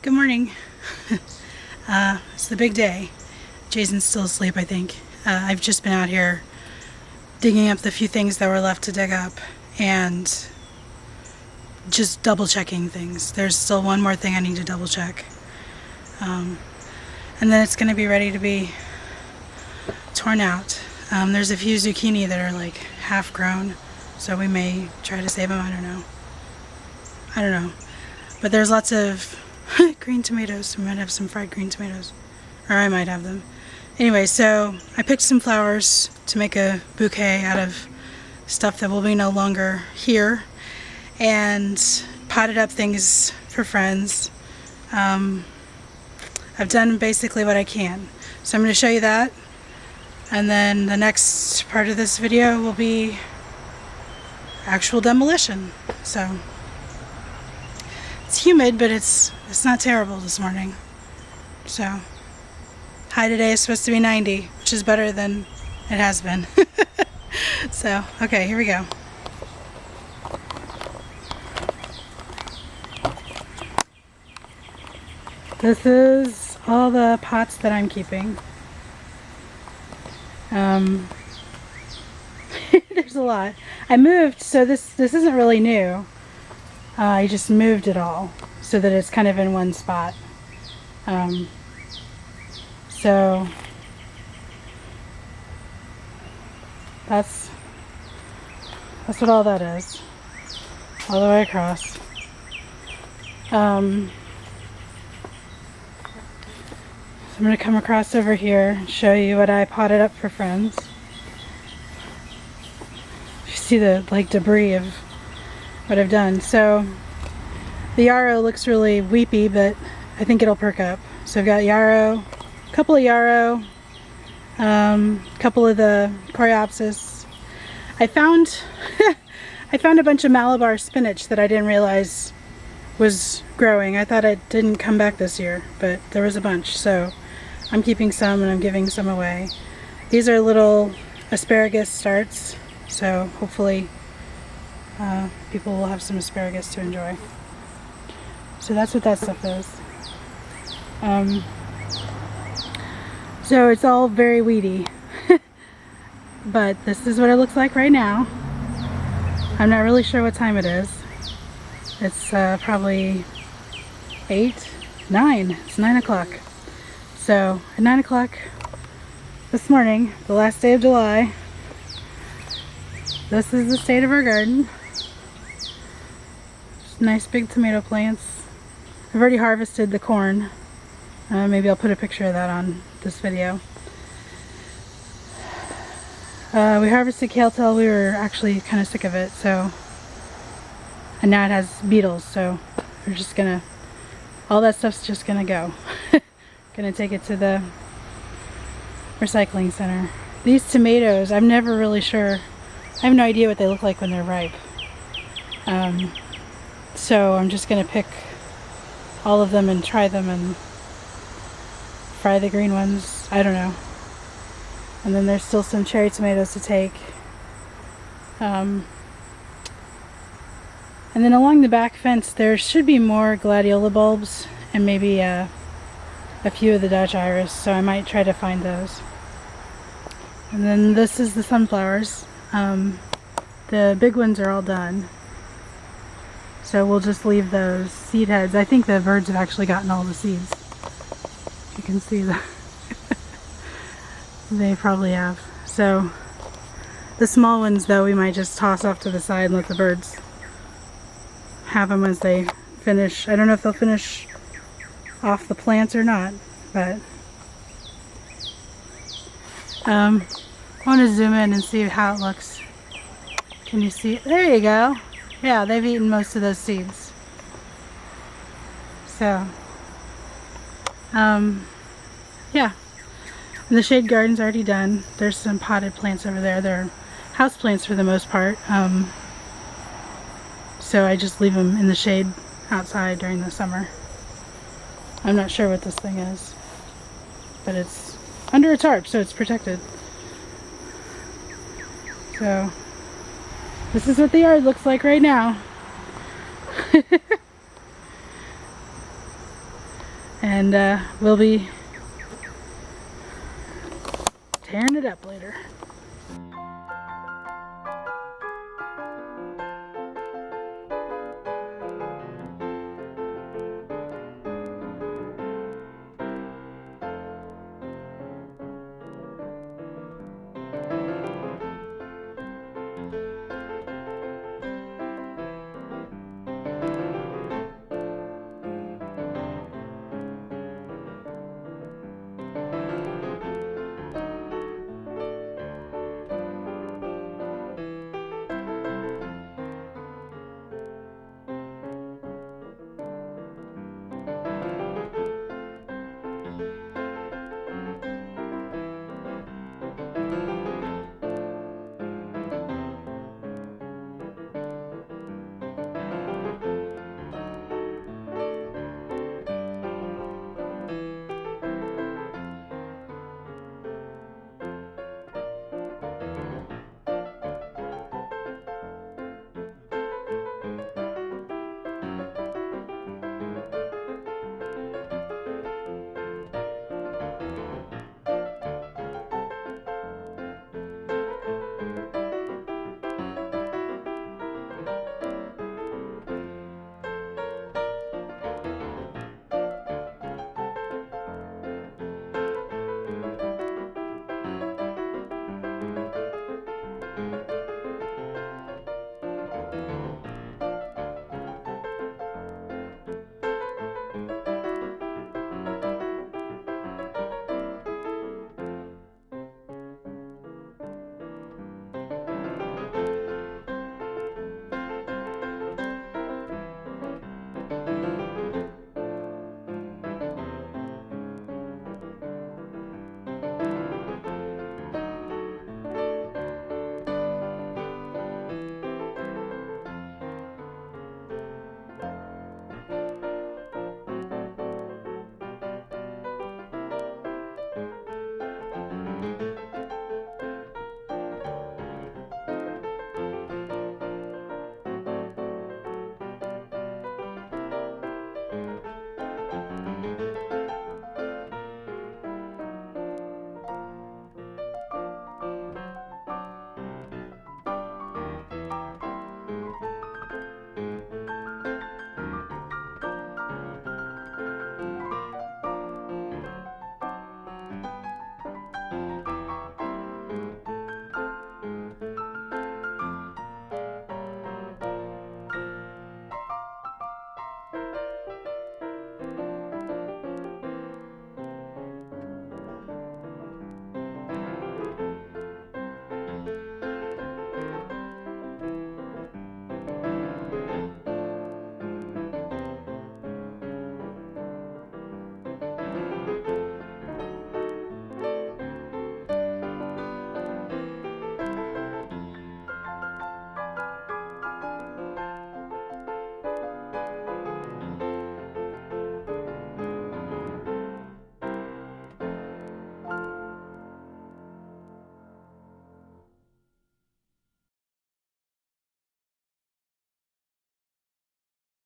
Good morning. It's the big day. Jason's still asleep, I think. I've just been out here digging up the few things that were left to dig up and just double checking things. There's still one more thing I need to double check. And then it's going to be ready to be torn out. There's a few zucchini that are like half grown, so we may try to save them. I don't know. But there's lots of green tomatoes. We might have some fried green tomatoes. Or I might have them. Anyway, so I picked some flowers to make a bouquet out of stuff that will be no longer here. And potted up things for friends. I've done basically what I can. So I'm going to show you that. And then the next part of this video will be actual demolition. So it's humid, but it's not terrible this morning. So high today is supposed to be 90, which is better than it has been. So, okay, here we go. This is all the pots that I'm keeping. There's a lot. I moved, so this isn't really new. I just moved it all so that it's kind of in one spot. So that's what all that is, all the way across. I'm going to come across over here and show you what I potted up for friends. You see the debris of what I've done. So the yarrow looks really weepy, but I think it'll perk up. So I've got yarrow, a couple of yarrow, a couple of the coreopsis. I found a bunch of Malabar spinach that I didn't realize was growing. I thought it didn't come back this year, but there was a bunch. So I'm keeping some and I'm giving some away. These are little asparagus starts, so hopefully people will have some asparagus to enjoy. So that's what that stuff is. So it's all very weedy. But this is what it looks like right now. I'm not really sure what time it is. It's probably 9. It's 9 o'clock. So at 9 o'clock this morning, the last day of July, this is the state of our garden. Just nice big tomato plants. I've already harvested the corn. Maybe I'll put a picture of that on this video. We harvested kale till we were actually kind of sick of it, so, and now it has beetles, so we're just gonna, all that stuff's just gonna go. Gonna take it to the recycling center. These tomatoes, I'm never really sure, I have no idea what they look like when they're ripe. So I'm just gonna pick all of them and try them and fry the green ones. I don't know. And then there's still some cherry tomatoes to take. And then along the back fence there should be more gladiola bulbs and maybe a few of the Dutch iris, so I might try to find those. And then this is the sunflowers. The big ones are all done, so we'll just leave those seed heads. I think the birds have actually gotten all the seeds. You can see that. They probably have. So the small ones though we might just toss off to the side and let the birds have them as they finish. I don't know if they'll finish off the plants or not, but I want to zoom in and see how it looks. Can you see it? There you go. Yeah, they've eaten most of those seeds. So yeah. And the shade garden's already done. There's some potted plants over there. They're house plants for the most part. So I just leave them in the shade outside during the summer. I'm not sure what this thing is, but it's under a tarp, so it's protected. So this is what the yard looks like right now. And we'll be tearing it up later.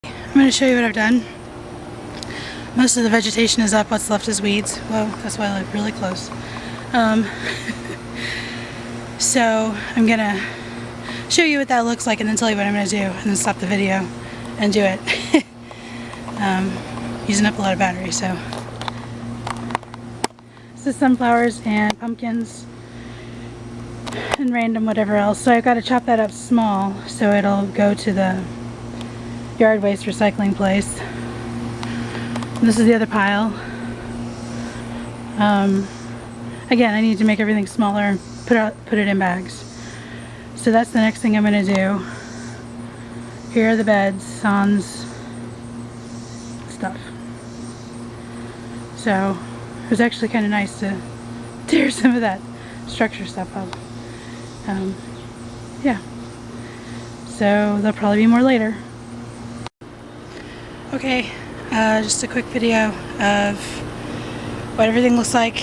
I'm going to show you what I've done. Most of the vegetation is up, what's left is weeds. Whoa, that's why I live really close. So I'm going to show you what that looks like and then tell you what I'm going to do and then stop the video and do it. Using up a lot of battery, so. This is sunflowers and pumpkins and random whatever else. So I've got to chop that up small so it'll go to the yard waste recycling place. And this is the other pile. Again, I need to make everything smaller and put it in bags. So that's the next thing I'm going to do. Here are the beds, sans stuff. So it was actually kind of nice to tear some of that structure stuff up. Yeah. So there'll probably be more later. Okay, just a quick video of what everything looks like.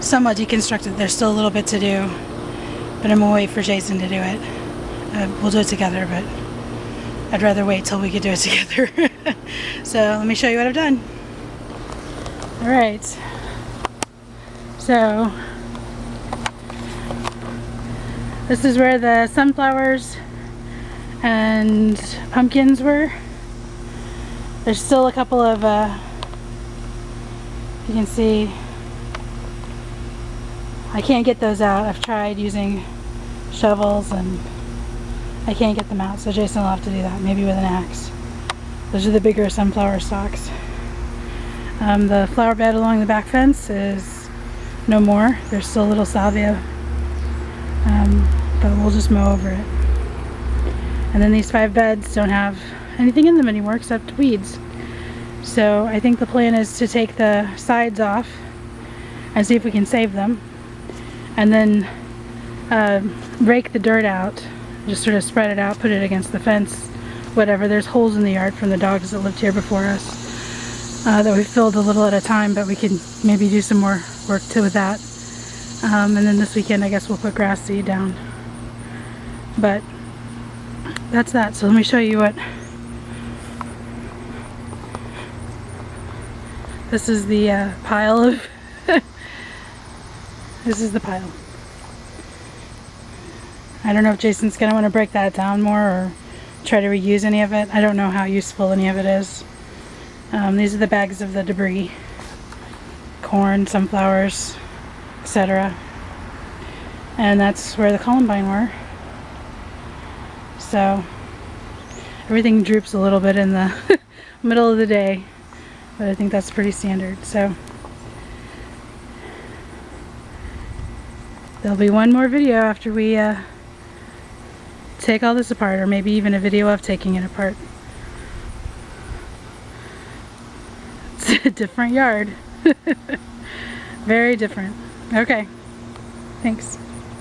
Somewhat deconstructed. There's still a little bit to do, but I'm gonna wait for Jason to do it. We'll do it together, but I'd rather wait till we could do it together. So let me show you what I've done. Alright, so this is where the sunflowers and pumpkins were. There's still a couple of, you can see, I can't get those out. I've tried using shovels and I can't get them out, so Jason will have to do that, maybe with an axe. Those are the bigger sunflower stalks. The flower bed along the back fence is no more. There's still a little salvia, but we'll just mow over it. And then these 5 beds don't have anything in them anymore except weeds. So I think the plan is to take the sides off and see if we can save them, and then rake the dirt out, just sort of spread it out, put it against the fence, whatever. There's holes in the yard from the dogs that lived here before us that we filled a little at a time, but we can maybe do some more work with that. And then this weekend I guess we'll put grass seed down. But that's that. So let me show you what this is. The pile of this is the pile. I don't know if Jason's gonna want to break that down more or try to reuse any of it. I don't know how useful any of it is. These are the bags of the debris, corn, sunflowers, etc. And that's where the columbine were. So everything droops a little bit in the middle of the day, but I think that's pretty standard. So there'll be one more video after we take all this apart, or maybe even a video of taking it apart. It's a different yard. Very different. Okay, thanks.